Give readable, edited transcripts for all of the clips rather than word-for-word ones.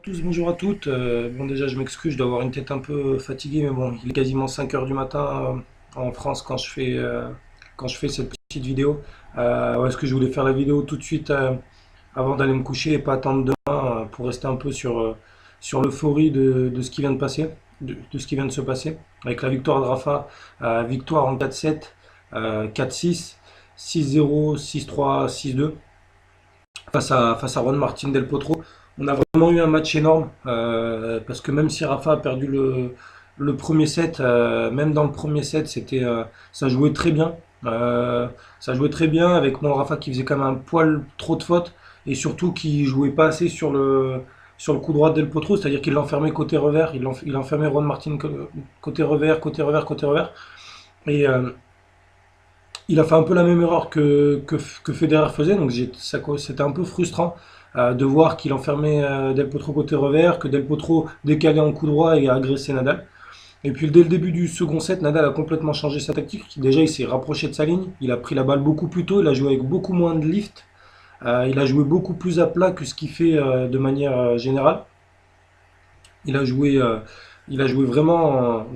tous, bonjour à toutes. Bon, déjà, je m'excuse, je dois avoir une tête un peu fatiguée, mais bon, il est quasiment 5 heures du matin en France quand je fais cette petite vidéo. Ouais, est-ce que je voulais faire la vidéo tout de suite avant d'aller me coucher et pas attendre demain pour rester un peu sur l'euphorie de ce qui vient de passer, de ce qui vient de se passer, avec la victoire de Rafa, victoire en 4-7, 4-6, 6-0, 6-3, 6-2 face à Juan Martín del Potro. On a vraiment eu un match énorme parce que même si Rafa a perdu le premier set, même dans le premier set, ça jouait très bien. Euh, Ça jouait très bien avec mon Rafa qui faisait quand même un poil trop de fautes et surtout qui jouait pas assez sur le coup droit del Potro, c'est-à-dire qu'il l'enfermait côté revers, il enfermait Juan Martín côté revers, côté revers, côté revers. Et il a fait un peu la même erreur que Federer faisait, donc c'était un peu frustrant de voir qu'il enfermait Del Potro côté revers, que Del Potro décalait en coup droit et a agressé Nadal. Et puis dès le début du second set, Nadal a complètement changé sa tactique. Déjà, il s'est rapproché de sa ligne, il a pris la balle beaucoup plus tôt, il a joué avec beaucoup moins de lift, il a joué beaucoup plus à plat que ce qu'il fait de manière générale. Il a joué, euh, il a joué vraiment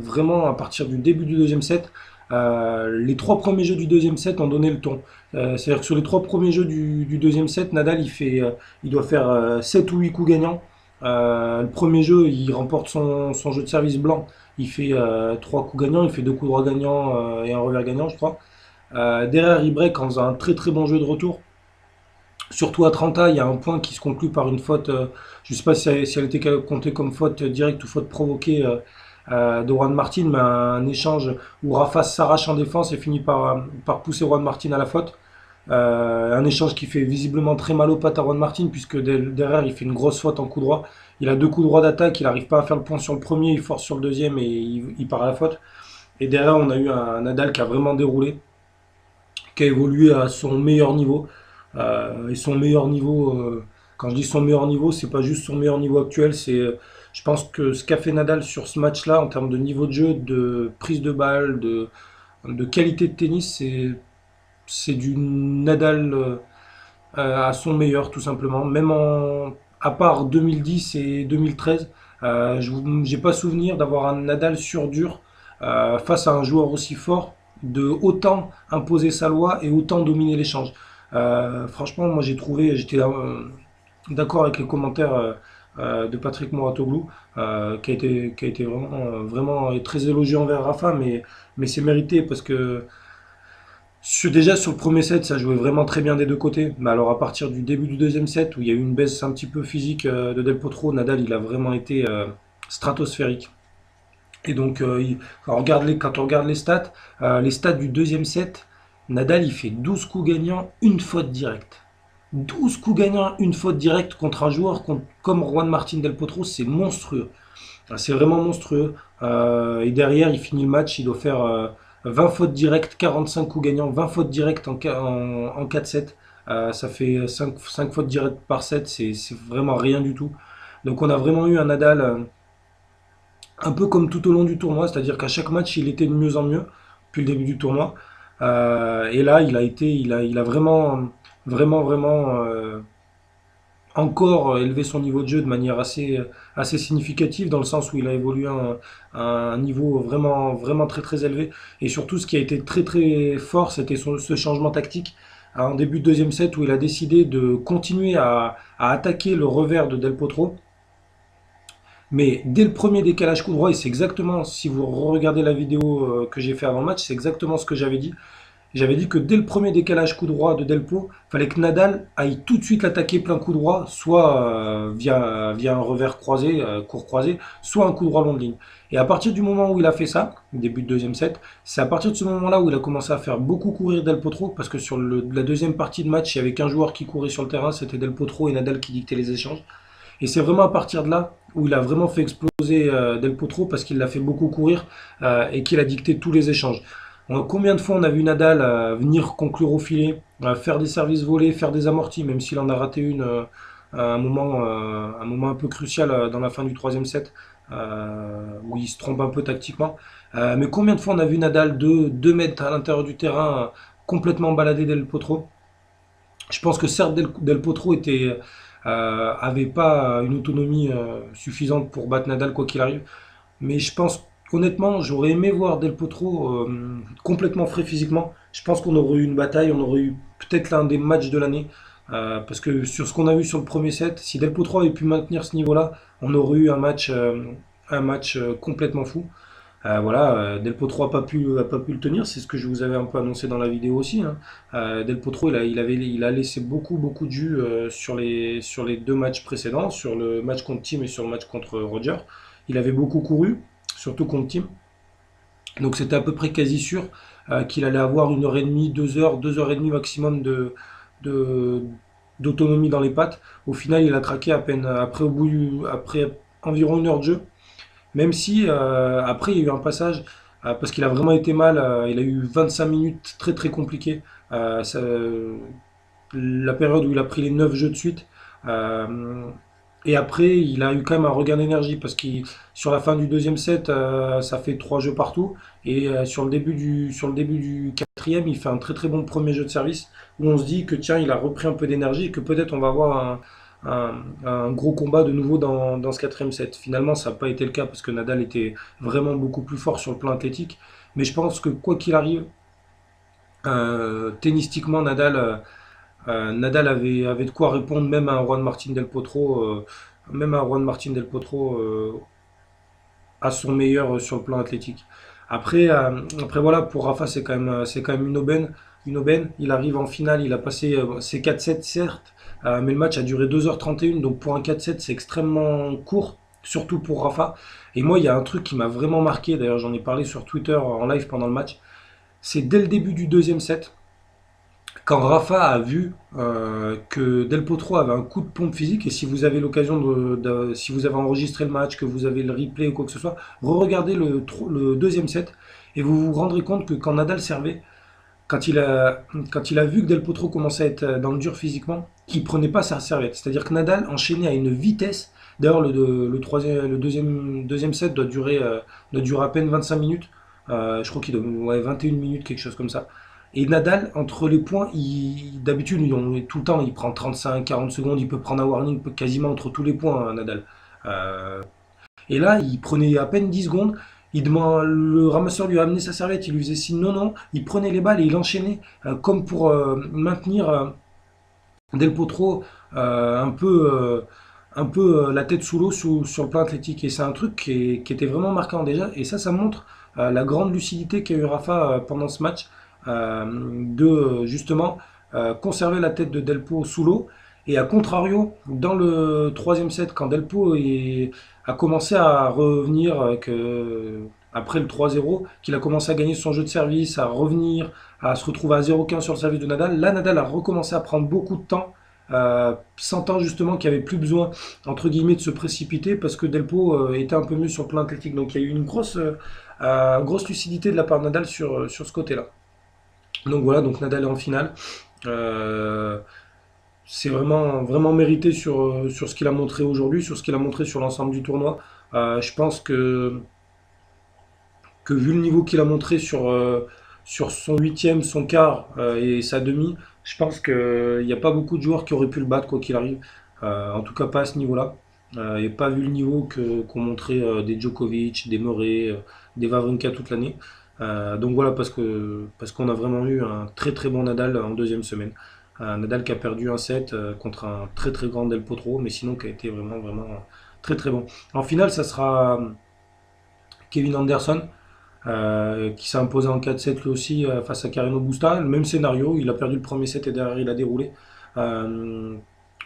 à partir du début du deuxième set. Les trois premiers jeux du deuxième set ont donné le ton. C'est-à-dire que sur les trois premiers jeux du deuxième set, Nadal il doit faire 7 ou 8 coups gagnants. Le premier jeu, il remporte son jeu de service blanc. Il fait 3 coups gagnants, il fait 2 coups droits gagnants et un revers gagnant, je crois. Derrière, il break en faisant un très très bon jeu de retour. Surtout à 30, il y a un point qui se conclut par une faute. Je ne sais pas si elle était comptée comme faute directe ou faute provoquée de Juan Martin, mais un échange où Rafa s'arrache en défense et finit par pousser Juan Martin à la faute. Un échange qui fait visiblement très mal aux pattes à Juan Martin, puisque derrière il fait une grosse faute en coup droit. Il a deux coups droits d'attaque, il n'arrive pas à faire le point sur le premier, il force sur le deuxième et il part à la faute. Et derrière, on a eu un Nadal qui a vraiment déroulé, qui a évolué à son meilleur niveau. Et son meilleur niveau, quand je dis son meilleur niveau, c'est pas juste son meilleur niveau actuel, je pense que ce qu'a fait Nadal sur ce match-là, en termes de niveau de jeu, de prise de balle, de qualité de tennis, c'est du Nadal à son meilleur, tout simplement. À part 2010 et 2013, j'ai pas souvenir d'avoir un Nadal sur dur face à un joueur aussi fort, de autant imposer sa loi et autant dominer l'échange. Franchement, moi j'étais d'accord avec les commentaires de Patrick Mouratoglou, qui a été vraiment très élogieux envers Rafa, mais c'est mérité parce que déjà sur le premier set, ça jouait vraiment très bien des deux côtés. Mais alors à partir du début du deuxième set, où il y a eu une baisse un petit peu physique de Del Potro, Nadal il a vraiment été stratosphérique. Et donc quand on regarde les stats du deuxième set, Nadal il fait 12 coups gagnants, une faute directe. 12 coups gagnants, une faute directe contre un joueur comme Juan Martín Del Potro, c'est monstrueux. C'est vraiment monstrueux. Et derrière, il finit le match, il doit faire 20 fautes directes, 45 coups gagnants, 20 fautes directes en 4-7. Ça fait 5 fautes directes par set, c'est vraiment rien du tout. Donc on a vraiment eu un Nadal un peu comme tout au long du tournoi, c'est-à-dire qu'à chaque match, il était de mieux en mieux depuis le début du tournoi. Et là, il a vraiment encore élevé son niveau de jeu de manière assez significative, dans le sens où il a évolué à un niveau vraiment très très élevé. Et surtout, ce qui a été très très fort, c'était ce changement tactique en début de deuxième set où il a décidé de continuer à attaquer le revers de Del Potro. Mais dès le premier décalage coup droit, et c'est exactement, si vous regardez la vidéo que j'ai fait avant le match, c'est exactement ce que j'avais dit. J'avais dit que dès le premier décalage coup droit de Delpo, il fallait que Nadal aille tout de suite l'attaquer plein coup droit, soit via un revers croisé, court croisé, soit un coup droit long de ligne. Et à partir du moment où il a fait ça, début de deuxième set, c'est à partir de ce moment-là où il a commencé à faire beaucoup courir Del Potro, parce que sur la deuxième partie de match, il y avait qu'un joueur qui courait sur le terrain, c'était Del Potro et Nadal qui dictaient les échanges. Et c'est vraiment à partir de là où il a vraiment fait exploser Del Potro parce qu'il l'a fait beaucoup courir et qu'il a dicté tous les échanges. Combien de fois on a vu Nadal venir conclure au filet, faire des services volés, faire des amortis, même s'il en a raté une à un moment un peu crucial dans la fin du troisième set, où il se trompe un peu tactiquement. Mais combien de fois on a vu Nadal de 2 mètres à l'intérieur du terrain complètement balader Del Potro. Je pense que certes Del Potro avait pas une autonomie suffisante pour battre Nadal quoi qu'il arrive. Mais je pense, honnêtement, j'aurais aimé voir Del Potro complètement frais physiquement. Je pense qu'on aurait eu une bataille, on aurait eu peut-être l'un des matchs de l'année. Parce que sur ce qu'on a vu sur le premier set, si Del Potro avait pu maintenir ce niveau-là, on aurait eu un match complètement fou. Voilà, Del Potro a pas pu le tenir, c'est ce que je vous avais un peu annoncé dans la vidéo aussi, hein. Del Potro, il a laissé beaucoup de jus sur les deux matchs précédents, sur le match contre Team et sur le match contre Roger. Il avait beaucoup couru, surtout contre Team. Donc c'était à peu près quasi sûr qu'il allait avoir une heure et demie, 2 heures, 2 heures et demie maximum de- d'autonomie dans les pattes. Au final, il a craqué à peine après environ une heure de jeu. Même si après il y a eu un passage parce qu'il a vraiment été mal. Il a eu 25 minutes très compliquées. La période où il a pris les 9 jeux de suite. Euh, et après, il a eu quand même un regain d'énergie parce que sur la fin du deuxième set, ça fait 3 jeux partout. Et sur le début du quatrième, il fait un très bon premier jeu de service où on se dit que tiens, il a repris un peu d'énergie et que peut-être on va avoir un gros combat de nouveau dans ce quatrième set. Finalement, ça n'a pas été le cas parce que Nadal était vraiment beaucoup plus fort sur le plan athlétique. Mais je pense que quoi qu'il arrive, tennistiquement, Nadal avait de quoi répondre même à un Juan Martín del Potro, même à un Juan Martín del Potro à son meilleur sur le plan athlétique. Après voilà, pour Rafa, c'est quand même une aubaine. Il arrive en finale, il a passé ses 4-7 certes, mais le match a duré 2h31, donc pour un 4-7, c'est extrêmement court, surtout pour Rafa. Et moi, il y a un truc qui m'a vraiment marqué, d'ailleurs j'en ai parlé sur Twitter en live pendant le match, c'est dès le début du deuxième set, quand Rafa a vu que Del Potro avait un coup de pompe physique, et si vous avez l'occasion si vous avez enregistré le match, que vous avez le replay ou quoi que ce soit, re-regardez le deuxième set et vous vous rendrez compte que quand Nadal servait, quand il a vu que Del Potro commençait à être dans le dur physiquement, qu'il prenait pas sa serviette. C'est-à-dire que Nadal enchaînait à une vitesse. D'ailleurs, le deuxième set doit durer à peine 25 minutes. Je crois qu'il doit ouais, 21 minutes, quelque chose comme ça. Et Nadal, entre les points, d'habitude, tout le temps, il prend 35-40 secondes, il peut prendre un warning quasiment entre tous les points, hein, Nadal. Euh, et là, il prenait à peine 10 secondes. Le ramasseur lui a amené sa serviette, il lui faisait signe non. Il prenait les balles et il enchaînait comme pour maintenir Del Potro un peu la tête sous l'eau sur le plan athlétique. Et c'est un truc qui était vraiment marquant déjà. Et ça montre la grande lucidité qu'a eu Rafa pendant ce match de justement conserver la tête de Delpo sous l'eau. Et à contrario, dans le troisième set, quand a commencé à revenir, après le 3-0, qu'il a commencé à gagner son jeu de service, à revenir, à se retrouver à 0-15 sur le service de Nadal, là Nadal a recommencé à prendre beaucoup de temps, sentant justement qu'il n'y avait plus besoin, entre guillemets, de se précipiter parce que Delpo était un peu mieux sur le plan athlétique. Donc il y a eu une grosse lucidité de la part de Nadal sur ce côté-là. Donc voilà, donc Nadal est en finale. Euh, c'est vraiment mérité sur ce qu'il a montré aujourd'hui, sur ce qu'il a montré sur l'ensemble du tournoi. Je pense que vu le niveau qu'il a montré sur son huitième, son quart et sa demi, je pense qu'il n'y a pas beaucoup de joueurs qui auraient pu le battre quoi qu'il arrive. En tout cas pas à ce niveau-là. Et pas vu le niveau qu'ont montré des Djokovic, des Murray, des Wawrinka toute l'année. Donc voilà, parce qu'on a vraiment eu un très bon Nadal en deuxième semaine. Un Nadal qui a perdu un set contre un très grand Del Potro, mais sinon qui a été vraiment très bon. En finale, ça sera Kevin Anderson qui s'est imposé en 4-7 lui aussi face à Carreno Busta. Le même scénario, il a perdu le premier set et derrière il a déroulé. Euh,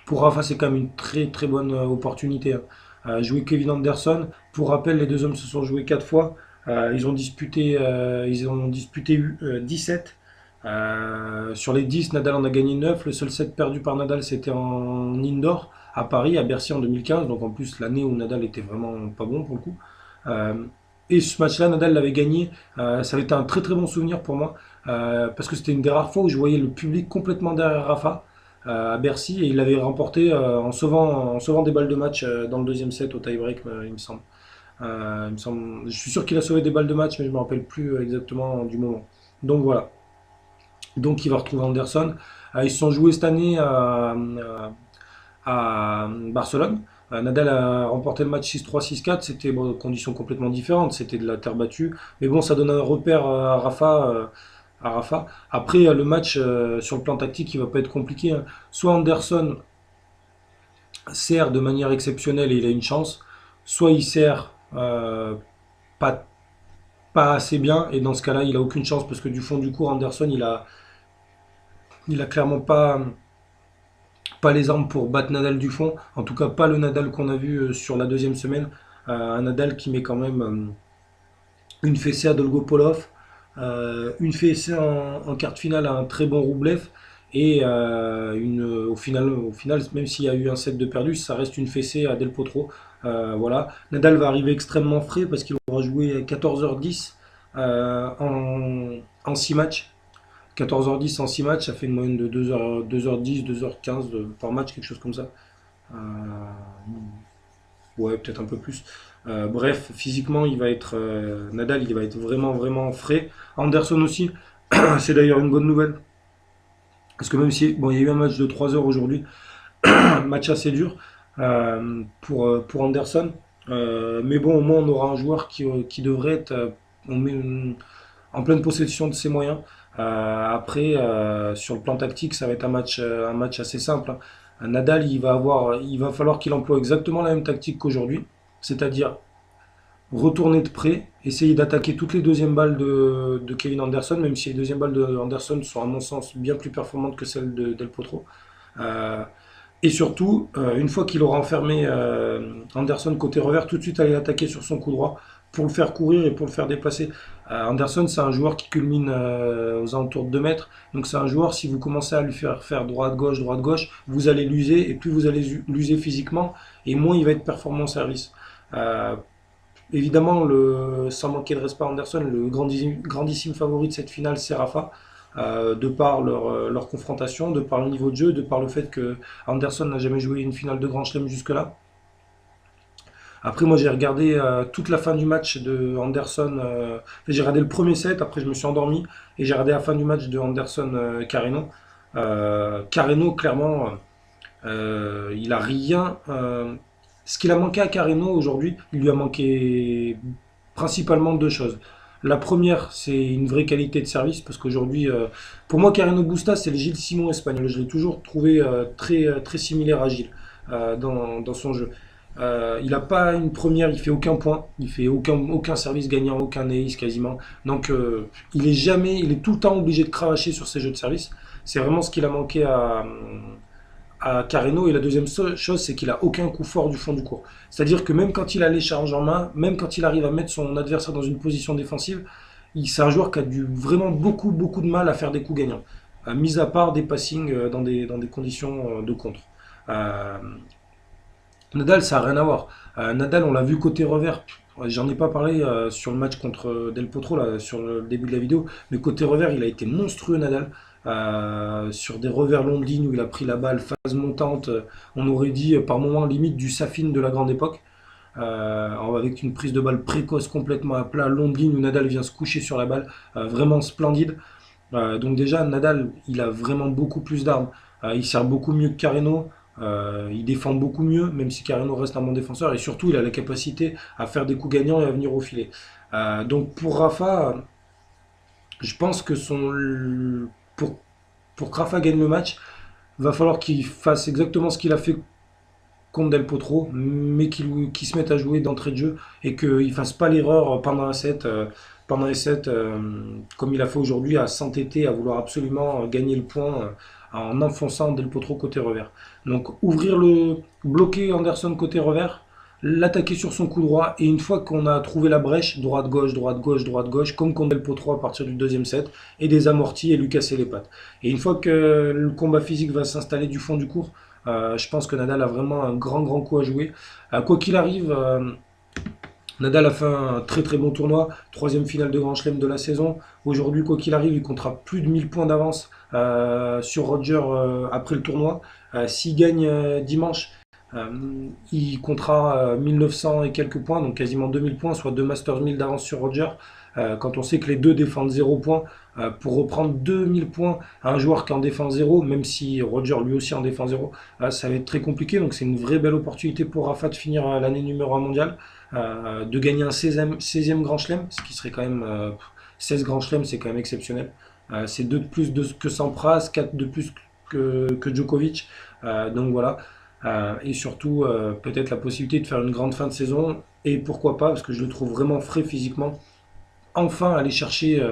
pour Rafa, c'est quand même une très bonne opportunité, hein. Jouer Kevin Anderson. Pour rappel, les deux hommes se sont joués 4 fois. Ils ont disputé 17. Sur les 10, Nadal en a gagné 9. Le seul set perdu par Nadal, c'était en indoor à Paris, à Bercy en 2015. Donc en plus, l'année où Nadal était vraiment pas bon pour le coup. Euh, et ce match-là, Nadal l'avait gagné. Ça avait été un très bon souvenir pour moi. Parce que c'était une des rares fois où je voyais le public complètement derrière Rafa à Bercy. Et il l'avait remporté en sauvant des balles de match dans le deuxième set au tie-break, il me semble. Je suis sûr qu'il a sauvé des balles de match, mais je ne me rappelle plus exactement du moment. Donc voilà. Donc il va retrouver Anderson. Ils se sont joués cette année à Barcelone. Nadal a remporté le match 6-3, 6-4. C'était bon, conditions complètement différentes. C'était de la terre battue. Mais bon, ça donne un repère à Rafa. Après, le match, sur le plan tactique, il va pas être compliqué, hein. Soit Anderson sert de manière exceptionnelle et il a une chance, soit il sert pas, pas assez bien, et dans ce cas-là, il a aucune chance parce que du fond du cours, Anderson, il a clairement pas les armes pour battre Nadal du fond. En tout cas, pas le Nadal qu'on a vu sur la deuxième semaine. Un Nadal qui met quand même une fessée à Dolgopolov, une fessée en quart de finale à un très bon Roublev. Et au final, même s'il y a eu un set de perdu, ça reste une fessée à Del Potro. Voilà. Nadal va arriver extrêmement frais parce qu'il aura joué 14h10 en 6 matchs. 14h10 en 6 matchs, ça fait une moyenne de 2h, 2h10, 2h15 par match, quelque chose comme ça. Euh, ouais, peut-être un peu plus. Bref, physiquement, Nadal, il va être vraiment, vraiment frais. Anderson aussi, c'est d'ailleurs une bonne nouvelle. Parce que même si, bon, il y a eu un match de 3 heures aujourd'hui, un match assez dur pour Anderson. Mais bon, au moins, on aura un joueur qui devrait être en pleine possession de ses moyens. Après, sur le plan tactique, ça va être un match assez simple, hein. Nadal, il va falloir qu'il emploie exactement la même tactique qu'aujourd'hui, c'est-à-dire retourner de près, essayer d'attaquer toutes les deuxièmes balles de Kevin Anderson, même si les deuxièmes balles de Anderson sont à mon sens bien plus performantes que celles de Del Potro. Euh, et surtout, une fois qu'il aura enfermé Anderson côté revers, tout de suite aller attaquer sur son coup droit pour le faire courir et pour le faire déplacer. Anderson, c'est un joueur qui culmine aux alentours de 2 mètres. Donc c'est un joueur, si vous commencez à lui faire droite-gauche, vous allez l'user. Et plus vous allez l'user physiquement, et moins il va être performant au service. Euh, Évidemment, sans manquer de respect à Anderson, le grandissime favori de cette finale, c'est Rafa. De par leur confrontation, de par le niveau de jeu, de par le fait que Anderson n'a jamais joué une finale de Grand Chelem jusque-là. Après, moi, j'ai regardé toute la fin du match de Anderson. J'ai regardé le premier set, après je me suis endormi, et j'ai regardé la fin du match de Anderson-Carreno. Carreno, clairement, il a rien. Ce qu'il a manqué à Carreno aujourd'hui, il lui a manqué principalement deux choses. La première, c'est une vraie qualité de service, parce qu'aujourd'hui, pour moi, Carreno Busta, c'est le Gilles Simon espagnol. Je l'ai toujours trouvé très similaire à Gilles dans son jeu. Il n'a pas une première, il fait aucun point, il fait aucun service gagnant, aucun ace quasiment. Donc il est tout le temps obligé de cravacher sur ses jeux de service. C'est vraiment ce qu'il a manqué à Carreno. Et la deuxième chose, c'est qu'il a aucun coup fort du fond du court. C'est-à-dire que même quand il a l'échange en main, même quand il arrive à mettre son adversaire dans une position défensive, c'est un joueur qui a vraiment beaucoup de mal à faire des coups gagnants. Mis à part des passings dans des conditions de contre. Euh, Nadal, ça n'a rien à voir. Nadal, on l'a vu côté revers. J'en ai pas parlé sur le match contre Del Potro, là, sur le début de la vidéo, mais côté revers, il a été monstrueux, Nadal. Sur des revers longs de ligne où il a pris la balle phase montante, on aurait dit par moment limite du Safin de la grande époque, avec une prise de balle précoce complètement à plat, long de ligne où Nadal vient se coucher sur la balle, vraiment splendide. Donc déjà, Nadal, il a vraiment beaucoup plus d'armes. Il sert beaucoup mieux que Carreno. Il défend beaucoup mieux, même si Carreno reste un bon défenseur. Et surtout, il a la capacité à faire des coups gagnants et à venir au filet. Donc pour Rafa, je pense que pour, pour que Rafa gagne le match, va falloir qu'il fasse exactement ce qu'il a fait contre Del Potro, mais qu'il se mette à jouer d'entrée de jeu et qu'il ne fasse pas l'erreur pendant les sets comme il a fait aujourd'hui, à s'entêter, à vouloir absolument gagner le point en enfonçant Del Potro côté revers. Donc bloquer Anderson côté revers, l'attaquer sur son coup droit, et une fois qu'on a trouvé la brèche, droite-gauche, droite-gauche, droite-gauche, comme contre Del Potro à partir du deuxième set, et des amortis et lui casser les pattes. Et une fois que le combat physique va s'installer du fond du court, je pense que Nadal a vraiment un grand coup à jouer. Quoi qu'il arrive, Nadal a fait un très bon tournoi, troisième finale de Grand Chelem de la saison. Aujourd'hui, quoi qu'il arrive, il comptera plus de 1000 points d'avance sur Roger après le tournoi. S'il gagne dimanche, Il comptera 1900 et quelques points, donc quasiment 2000 points, soit 2 Masters 1000 d'avance sur Roger. Quand on sait que les deux défendent 0 points, pour reprendre 2000 points à un joueur qui en défend 0, même si Roger lui aussi en défend 0, ça va être très compliqué. Donc c'est une vraie belle opportunité pour Rafa de finir l'année numéro 1 mondial, de gagner un 16e Grand Chelem, ce qui serait quand même 16 Grand Chelem, c'est quand même exceptionnel. C'est 2 de plus que Sampras, 4 de plus que Djokovic. Donc voilà. Et surtout, peut-être la possibilité de faire une grande fin de saison. Et pourquoi pas, parce que je le trouve vraiment frais physiquement, enfin aller chercher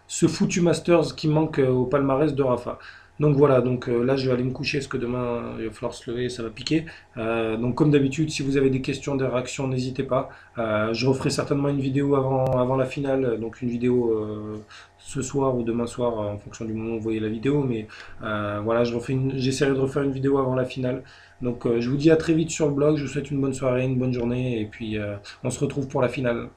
ce foutu Masters qui manque au palmarès de Rafa. Donc voilà, donc là je vais aller me coucher parce que demain il va falloir se lever, ça va piquer. Donc comme d'habitude, si vous avez des questions, des réactions, n'hésitez pas. Je referai certainement une vidéo avant la finale, donc une vidéo ce soir ou demain soir en fonction du moment où vous voyez la vidéo. Mais voilà, j'essaierai de refaire une vidéo avant la finale. Donc je vous dis à très vite sur le blog, je vous souhaite une bonne soirée, une bonne journée et puis on se retrouve pour la finale.